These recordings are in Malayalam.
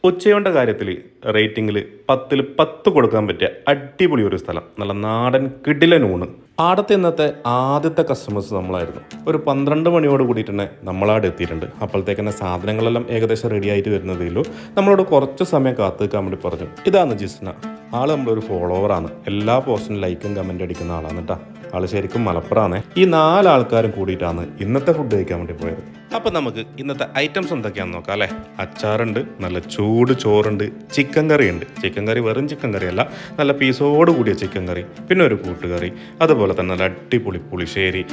ഉച്ചയോണ്ട കാര്യത്തിൽ റേറ്റിംഗിൽ 10ൽ 10 കൊടുക്കാൻ പറ്റിയ അടിപൊളി ഒരു സ്ഥലം. നല്ല നാടൻ കിടിലൻ ഊണ്. ആടത്തെ ഇന്നത്തെ ആദ്യത്തെ കസ്റ്റമേഴ്സ് നമ്മളായിരുന്നു. ഒരു 12 മണിയോട് കൂടിയിട്ട് തന്നെ നമ്മളവിടെ എത്തിയിട്ടുണ്ട്. അപ്പോഴത്തേക്ക് തന്നെ സാധനങ്ങളെല്ലാം ഏകദേശം റെഡി ആയിട്ട് വരുന്നതേ ഉള്ളൂ. നമ്മളോട് കുറച്ച് സമയം കാത്തു നിൽക്കാൻ വേണ്ടി പറഞ്ഞു. ഇതാണ് ജിസ്ന. ആൾ നമ്മളൊരു ഫോളോവറാണ്. എല്ലാ പോസ്റ്റിനും ലൈക്കും കമൻറ്റ് അടിക്കുന്ന ആളാണ് കേട്ടോ. ആൾ ശരിക്കും മലപ്പുറമാണ്. ഈ 4 ആൾക്കാരും കൂടിയിട്ടാണ് ഇന്നത്തെ ഫുഡ് കഴിക്കാൻ വേണ്ടി പോയത്. അപ്പം നമുക്ക് ഇന്നത്തെ ഐറ്റംസ് എന്തൊക്കെയാണെന്ന് നോക്കാം അല്ലേ. അച്ചാറുണ്ട്, നല്ല ചൂട് ചോറുണ്ട്, ചിക്കൻ കറി ഉണ്ട്. ചിക്കൻ കറി വെറും ചിക്കൻ കറി അല്ല, നല്ല പീസോട് കൂടിയ ചിക്കൻ കറി, പിന്നെ ഒരു കൂട്ടുകറി, അതുപോലെ തന്നെ നല്ല അടിപൊളി പുളിശ്ശേരി,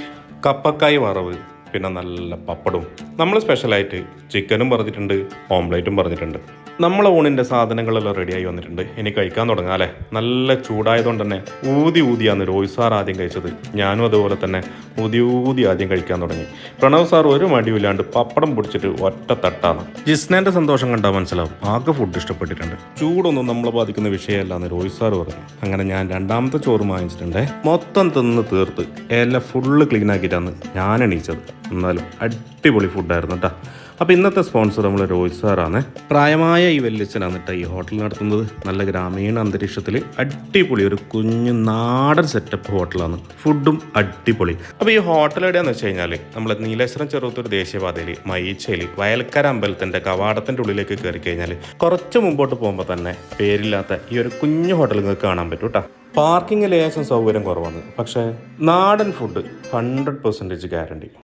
കപ്പക്കായ് വറവ്, പിന്നെ നല്ല പപ്പടവും. നമ്മൾ സ്പെഷ്യലായിട്ട് ചിക്കനും പറഞ്ഞിട്ടുണ്ട്, ഓംലേറ്റും പറഞ്ഞിട്ടുണ്ട്. നമ്മളെ ഊണിൻ്റെ സാധനങ്ങളെല്ലാം റെഡിയായി വന്നിട്ടുണ്ട്. ഇനി കഴിക്കാൻ തുടങ്ങാം അല്ലേ. നല്ല ചൂടായതുകൊണ്ട് തന്നെ ഊതിയാണ് രോഹിത് സാർ ആദ്യം കഴിച്ചത്. ഞാനും അതുപോലെ തന്നെ ഊതി ആദ്യം കഴിക്കാൻ തുടങ്ങി. പ്രണവ് സാർ ഒരു മടിയില്ലാണ്ട് പപ്പടം പൊടിച്ചിട്ട് ഒറ്റ തട്ടാണ്. ജിസ്നേൻ്റെ സന്തോഷം കണ്ടാൽ മനസ്സിലാവും ആകെ ഫുഡ് ഇഷ്ടപ്പെട്ടിട്ടുണ്ട്. ചൂടൊന്നും നമ്മളെ ബാധിക്കുന്ന വിഷയമല്ല എന്ന് രോഹിത് സാർ പറഞ്ഞു. അങ്ങനെ ഞാൻ രണ്ടാമത്തെ ചോറ് വാങ്ങിച്ചിട്ടുണ്ട്. മൊത്തം തിന്ന് തീർത്ത് എല്ലാം ഫുള്ള് ക്ലീൻ ആക്കിയിട്ടാണ് ഞാൻ എണീച്ചത്. എന്നാലും അടിപൊളി ഫുഡായിരുന്നു കേട്ടോ. അപ്പോൾ ഇന്നത്തെ സ്പോൺസർ നമ്മൾ രോഹിത് സാറാണ്. പ്രായമായ ഈ വല്യച്ഛനാണ് കേട്ടോ ഈ ഹോട്ടൽ നടത്തുന്നത്. നല്ല ഗ്രാമീണ അന്തരീക്ഷത്തിൽ അടിപൊളി ഒരു കുഞ്ഞു നാടൻ സെറ്റപ്പ് ഹോട്ടലാണ്. ഫുഡും അടിപൊളി. അപ്പോൾ ഈ ഹോട്ടൽ എവിടെയാണെന്ന് വെച്ച് കഴിഞ്ഞാൽ നമ്മൾ നീലേശ്വരം ചെറുത്തൂർ ദേശീയപാതയിൽ മയിച്ചയിൽ വയൽക്കര അമ്പലത്തിൻ്റെ കവാടത്തിൻ്റെ ഉള്ളിലേക്ക് കയറി കഴിഞ്ഞാൽ കുറച്ച് മുമ്പോട്ട് പോകുമ്പോൾ തന്നെ പേരില്ലാത്ത ഈ ഒരു കുഞ്ഞു ഹോട്ടൽ നിങ്ങൾക്ക് കാണാൻ പറ്റും കേട്ടോ. പാർക്കിംഗ് ലേശം സൗകര്യം കുറവാണ്, പക്ഷേ നാടൻ ഫുഡ് 100% ഗ്യാരണ്ടി.